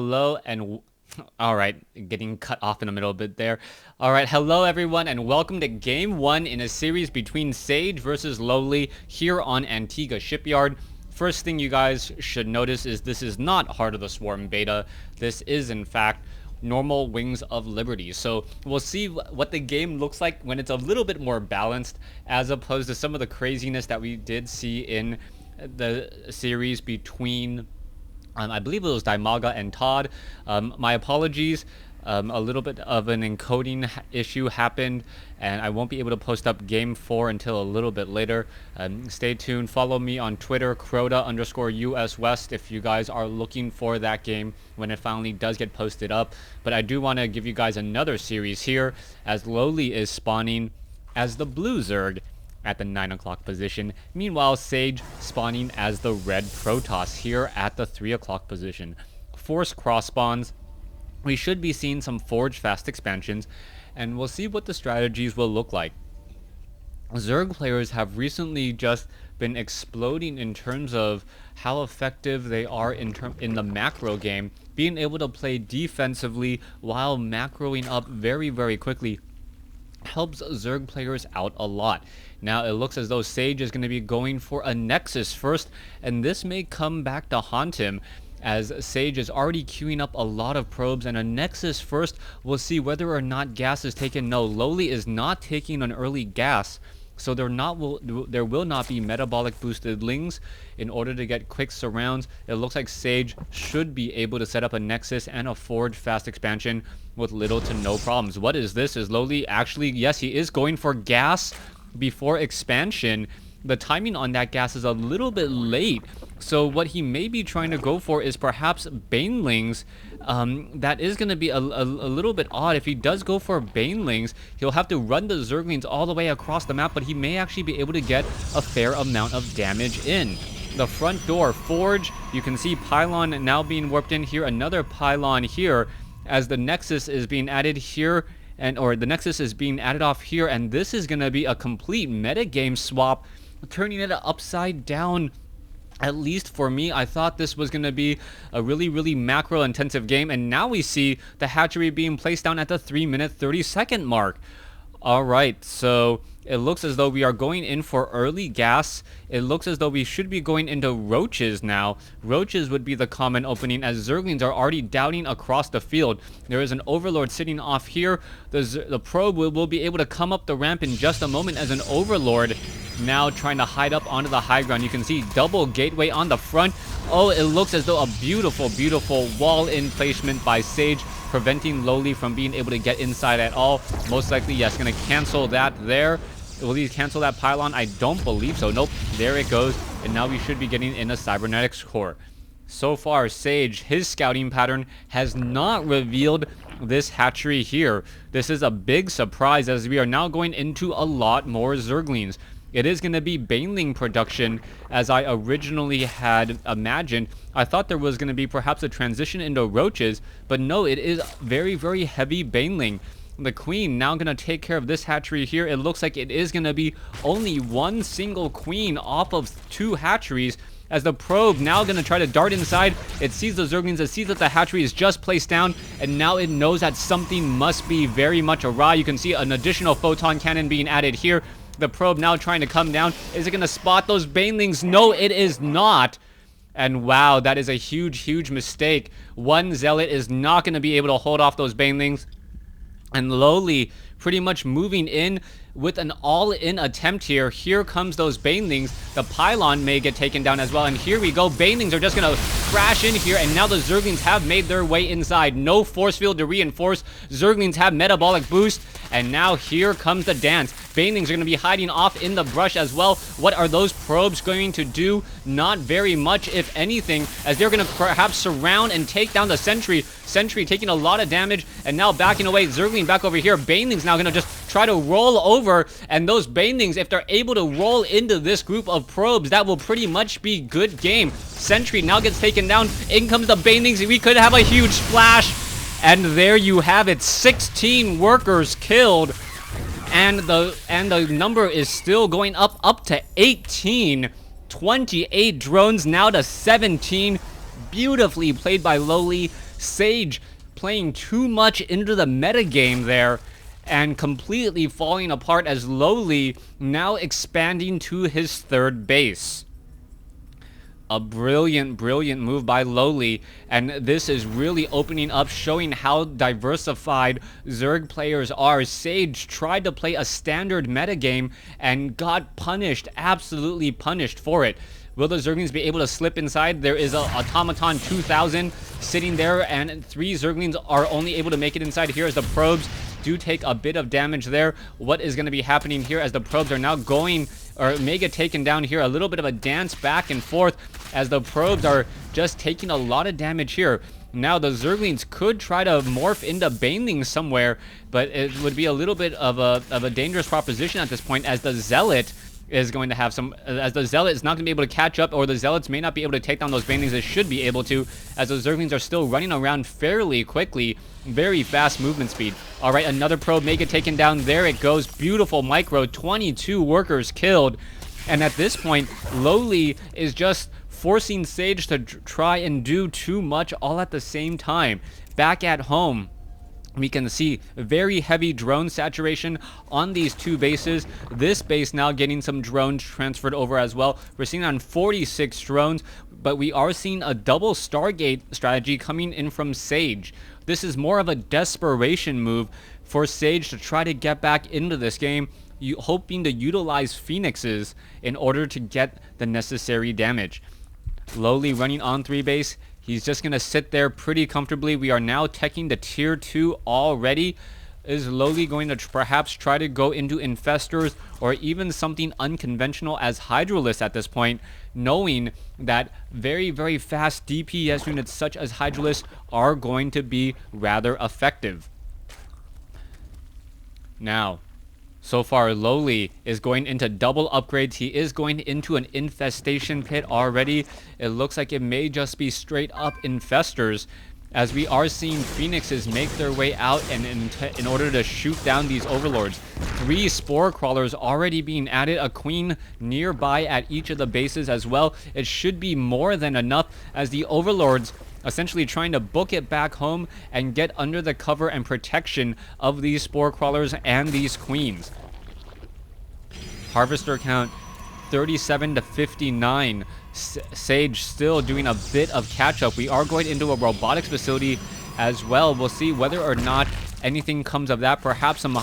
Hello and all right, getting cut off in the middle a bit there. All right, hello everyone and welcome to game 1 in a series between Sage versus Lowely here on Antigua Shipyard. First thing you guys should notice is this is not Heart of the Swarm beta. This is in fact normal Wings of Liberty. So we'll see what the game looks like when it's a little bit more balanced as opposed to some of the craziness that we did see in the series between I believe it was Daimaga and Todd. My apologies. A little bit of an encoding issue happened, and I won't be able to post up Game 4 until a little bit later. Stay tuned. Follow me on Twitter, Crota_US West, if you guys are looking for that game when it finally does get posted up. But I do want to give you guys another series here, as Lowely is spawning as the blue Zerg at the 9 o'clock position. Meanwhile, Sage spawning as the red Protoss here at the 3 o'clock position. Force cross spawns. We should be seeing some Forge fast expansions, and we'll see what the strategies will look like. Zerg players have recently just been exploding in terms of how effective they are in the macro game, being able to play defensively while macroing up very, very quickly helps Zerg players out a lot. Now it looks as though Sage is going to be going for a Nexus first, and this may come back to haunt him as Sage is already queuing up a lot of probes, and a Nexus first. We'll see whether or not gas is taken. No, Lowely is not taking an early gas, so there will not be metabolic boosted lings in order to get quick surrounds. It looks like Sage should be able to set up a Nexus and a Forge fast expansion with little to no problems. What is this? Is Lowely actually... Yes, he is going for gas before expansion. The timing on that gas is a little bit late, so what he may be trying to go for is perhaps Banelings. That is going to be a little bit odd. If he does go for Banelings, he'll have to run the Zerglings all the way across the map, but he may actually be able to get a fair amount of damage in. The front door, Forge, you can see Pylon now being warped in here, another Pylon here, as the Nexus is being added here, or the Nexus is being added off here, and this is going to be a complete metagame swap, turning it upside down. At least for me, I thought this was going to be a really macro intensive game, and now we see the hatchery being placed down at the 3-minute 30-second mark. Alright, so it looks as though we are going in for early gas. It looks as though we should be going into Roaches now. Roaches would be the common opening, as Zerglings are already downing across the field. There is an Overlord sitting off here. The probe will be able to come up the ramp in just a moment, as an Overlord now trying to hide up onto the high ground. You can see double gateway on the front. Oh, it looks as though a beautiful wall-in placement by Sage, preventing Lowely from being able to get inside at all. Most likely, yes, going to cancel that there. Will he cancel that Pylon? I don't believe so. Nope, there it goes. And now we should be getting in a Cybernetics core. So far, Sage, his scouting pattern has not revealed this hatchery here. This is a big surprise, as we are now going into a lot more Zerglings. It is going to be Baneling production, as I originally had imagined. I thought there was going to be perhaps a transition into Roaches, but no, it is very heavy Baneling. The Queen now going to take care of this hatchery here. It looks like it is going to be only one single Queen off of 2 hatcheries, as the probe now going to try to dart inside. It sees the Zerglings, it sees that the hatchery is just placed down, and now it knows that something must be very much awry. You can see an additional photon cannon being added here. The probe now trying to come down. Is it going to spot those Banelings? No, it is not. And wow, that is a huge mistake. One Zealot is not going to be able to hold off those Banelings. And Lowely pretty much moving in with an all-in attempt here. Here comes those Banelings. The Pylon may get taken down as well. And here we go. Banelings are just going to crash in here. And now the Zerglings have made their way inside. No force field to reinforce. Zerglings have metabolic boost. And now here comes the dance. Banelings are going to be hiding off in the brush as well. What are those probes going to do? Not very much, if anything, as they're going to perhaps surround and take down the Sentry. Sentry taking a lot of damage, and now backing away. Zergling back over here. Banelings now going to just try to roll over, and those Banelings, if they're able to roll into this group of probes, that will pretty much be good game. Sentry now gets taken down. In comes the Banelings. We could have a huge splash. And there you have it, 16 workers killed, and the number is still going up to 18. 28 drones now to 17. Beautifully played by Lowely. Sage playing too much into the metagame there and completely falling apart as Lowely now expanding to his third base. A brilliant move by Lowely, and this is really opening up, showing how diversified Zerg players are. Sage tried to play a standard metagame and got punished, absolutely punished for it. Will the Zerglings be able to slip inside? There is a Automaton 2000 sitting there, and 3 Zerglings are only able to make it inside here as the probes do take a bit of damage there. What is going to be happening here as the probes are now going, or mega taken down here? A little bit of a dance back and forth as the probes are just taking a lot of damage here. Now the Zerglings could try to morph into Banelings somewhere, but it would be a little bit of a dangerous proposition at this point, as the Zealot is going to have some, as the Zealot is not going to be able to catch up, or the Zealots may not be able to take down those Banelings they should be able to, as the Zerglings are still running around fairly quickly. Very fast movement speed. All right, another probe mega taken down. There it goes. Beautiful micro. 22 workers killed. And at this point, Lowely is just forcing Sage to try and do too much all at the same time. Back at home, we can see very heavy drone saturation on these 2 bases. This base now getting some drones transferred over as well. We're seeing on 46 drones, but we are seeing a double Stargate strategy coming in from Sage. This is more of a desperation move for Sage to try to get back into this game, hoping to utilize Phoenixes in order to get the necessary damage. Lowely running on 3 base. He's just going to sit there pretty comfortably. We are now teching the tier 2 already. Is Lowely going to perhaps try to go into Infestors or even something unconventional as Hydralisks at this point, knowing that very fast DPS units such as Hydralisks are going to be rather effective? Now, so far, Lowely is going into double upgrades. He is going into an infestation pit already. It looks like it may just be straight up infestors, as we are seeing Phoenixes make their way out and in order to shoot down these overlords. 3 spore crawlers already being added, a queen nearby at each of the bases as well. It should be more than enough, as the overlords essentially trying to book it back home and get under the cover and protection of these spore crawlers and these queens. Harvester count 37 to 59. Sage still doing a bit of catch-up. We are going into a robotics facility as well. We'll see whether or not anything comes of that. Perhaps some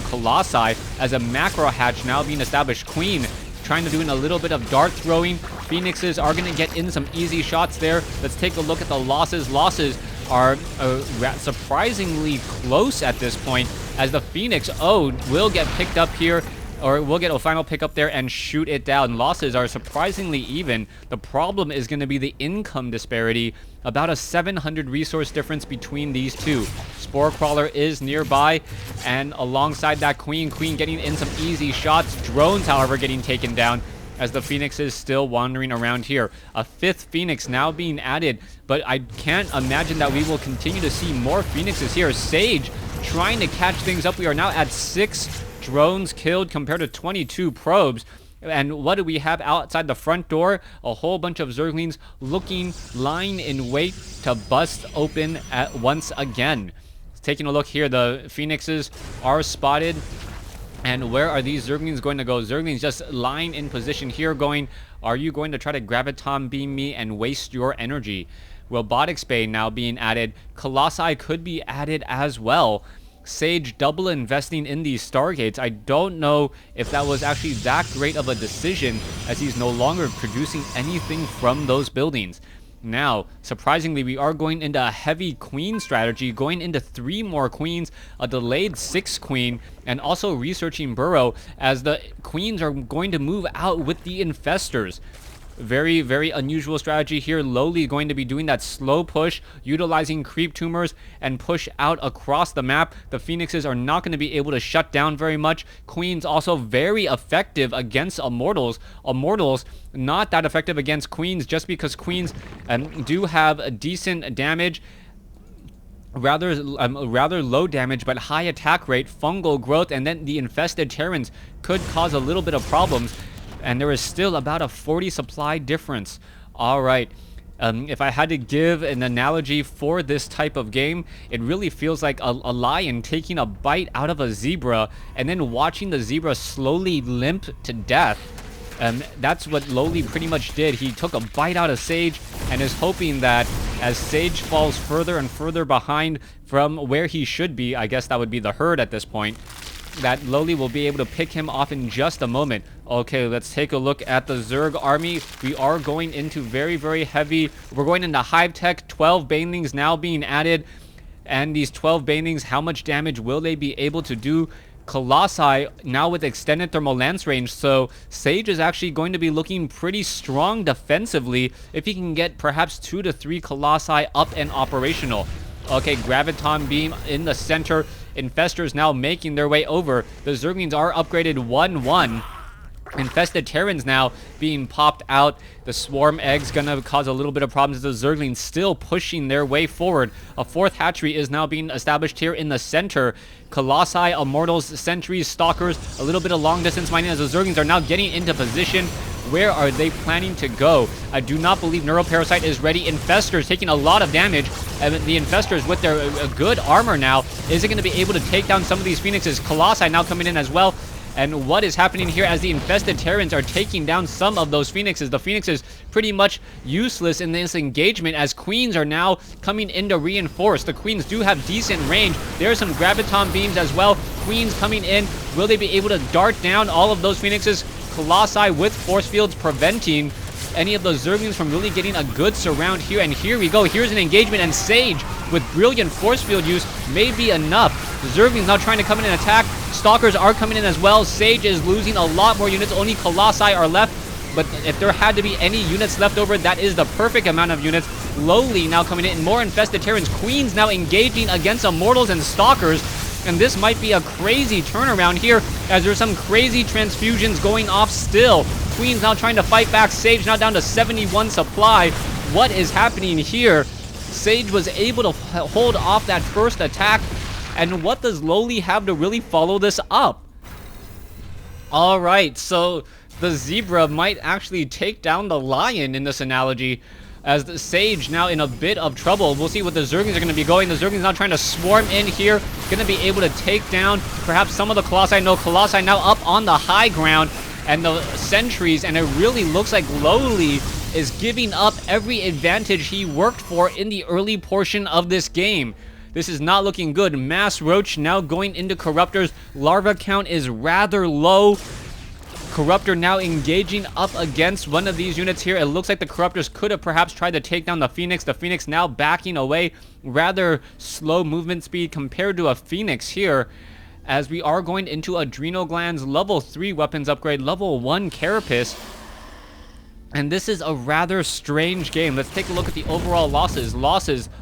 Colossi, as a macro hatch now being established. Queen trying to do a little bit of dart throwing. Phoenixes are going to get in some easy shots there. Let's take a look at the losses. Losses are surprisingly close at this point, as the Phoenix will get picked up here, or we'll get a final pick up there and shoot it down. Losses are surprisingly even. The problem is going to be the income disparity. About a 700 resource difference between these two. Spore Crawler is nearby, and alongside that Queen getting in some easy shots. Drones, however, getting taken down, as the Phoenix is still wandering around here. A 5th Phoenix now being added, but I can't imagine that we will continue to see more Phoenixes here. Sage trying to catch things up. We are now at 6 drones killed compared to 22 probes. And what do we have outside the front door? A whole bunch of Zerglings lying in wait to bust open at once again. Taking a look here, the Phoenixes are spotted. And where are these Zerglings going to go? Zerglings just lying in position here going, are you going to try to graviton beam me and waste your energy? Robotics Bay now being added. Colossi could be added as well. Sage double investing in these Stargates. I don't know if that was actually that great of a decision, as he's no longer producing anything from those buildings. Now, surprisingly, we are going into a heavy queen strategy, going into 3 more queens, a delayed 6th queen, and also researching burrow, as the queens are going to move out with the infestors. Very, very unusual strategy here. Lowly going to be doing that slow push, utilizing creep tumors, and push out across the map. The Phoenixes are not going to be able to shut down very much. Queens also very effective against Immortals. Immortals not that effective against Queens, just because Queens do have a decent damage. Rather low damage but high attack rate, fungal growth, and then the infested Terrans could cause a little bit of problems. And there is still about a 40 supply difference. All right. If I had to give an analogy for this type of game, it really feels like a lion taking a bite out of a zebra and then watching the zebra slowly limp to death. That's what Lowely pretty much did. He took a bite out of Sage and is hoping that as Sage falls further and further behind from where he should be, I guess that would be the herd at this point, that Lowely will be able to pick him off in just a moment. Okay, let's take a look at the Zerg army. We are going into very, very heavy. We're going into Hive Tech. 12 Banelings now being added. And these 12 Banelings, how much damage will they be able to do? Colossi now with extended thermal lance range, so Sage is actually going to be looking pretty strong defensively if he can get perhaps 2 to 3 Colossi up and operational. Okay, Graviton Beam in the center. Infestors now making their way over. The Zerglings are upgraded 1-1. Infested Terrans now being popped out. The Swarm Egg's gonna cause a little bit of problems. The Zerglings still pushing their way forward. A 4th hatchery is now being established here in the center. Colossi, Immortals, Sentries, Stalkers, a little bit of long distance mining as the Zerglings are now getting into position. Where are they planning to go? I do not believe Neuroparasite is ready. Infestors taking a lot of damage. And the Infestors with their good armor now, is it going to be able to take down some of these Phoenixes? Colossi now coming in as well. And what is happening here as the Infested Terrans are taking down some of those Phoenixes? The Phoenixes pretty much useless in this engagement as Queens are now coming in to reinforce. The Queens do have decent range. There are some Graviton Beams as well. Queens coming in. Will they be able to dart down all of those Phoenixes? Colossi with Force Fields preventing any of those Zerglings from really getting a good surround here. And here we go. Here's an engagement, and Sage with brilliant Force Field use may be enough. The Zerglings now trying to come in and attack. Stalkers are coming in as well. Sage is losing a lot more units. Only Colossi are left. But if there had to be any units left over, that is the perfect amount of units. Lowly now coming in. More Infested Terrans. Queens now engaging against Immortals and Stalkers. And this might be a crazy turnaround here as there's some crazy transfusions going off still. Queen's now trying to fight back. Sage now down to 71 supply. What is happening here? Sage was able to hold off that first attack. And what does Lowly have to really follow this up? Alright, so the Zebra might actually take down the Lion in this analogy, as the Sage now in a bit of trouble. We'll see what the Zerglings are going to be going. The Zerglings now trying to swarm in here. Going to be able to take down perhaps some of the Colossi. No, Colossi now up on the high ground. And the Sentries, and it really looks like Lowly is giving up every advantage he worked for in the early portion of this game. This is not looking good. Mass Roach now going into Corruptors. Larva count is rather low. Corruptor now engaging up against one of these units here. It looks like the Corruptors could have perhaps tried to take down the Phoenix. The Phoenix now backing away. Rather slow movement speed compared to a Phoenix here, as we are going into Adrenal Glands, level 3 weapons upgrade, level 1 Carapace. And this is a rather strange game. Let's take a look at the overall losses.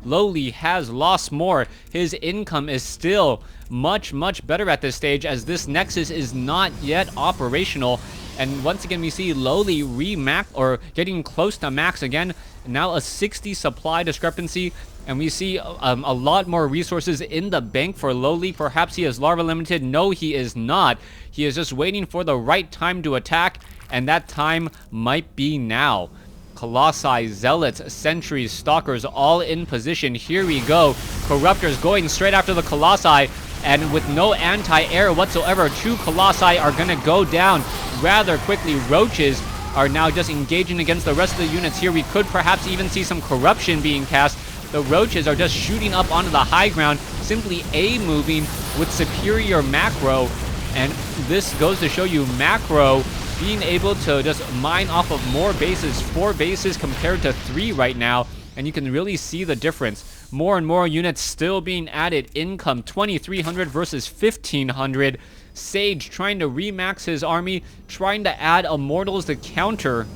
Lowly has lost more. His income is still much, much better at this stage, as this Nexus is not yet operational. And once again, we see Lowly re-max, or getting close to max again. Now a 60 supply discrepancy. And we see a lot more resources in the bank for Lowly. Perhaps he is larva limited. No, he is not. He is just waiting for the right time to attack. And that time might be now. Colossi, Zealots, Sentries, Stalkers all in position. Here we go. Corruptors going straight after the Colossi. And with no anti-air whatsoever, 2 Colossi are going to go down rather quickly. Roaches are now just engaging against the rest of the units here. We could perhaps even see some corruption being cast. The Roaches are just shooting up onto the high ground, simply A-moving with superior macro. And this goes to show you macro being able to just mine off of more bases, 4 bases compared to 3 right now. And you can really see the difference. More and more units still being added. Income 2,300 versus 1,500. Sage trying to remax his army, trying to add Immortals to counter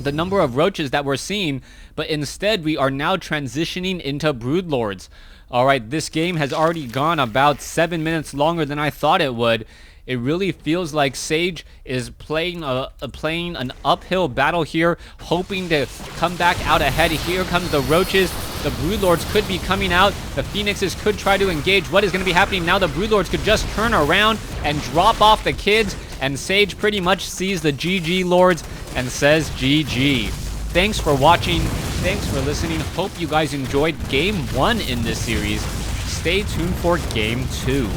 the number of Roaches that we're seeing, but instead we are now transitioning into Broodlords. Alright, this game has already gone about 7 minutes longer than I thought it would. It really feels like Sage is playing an uphill battle here, hoping to come back out ahead. Here comes the Roaches. The Broodlords could be coming out. The Phoenixes could try to engage. What is going to be happening now? The Broodlords could just turn around and drop off the kids, and Sage pretty much sees the GG Lords and says GG. Thanks for watching. thanks for listening. Hope you guys enjoyed Game 1 in this series. Stay tuned for Game 2.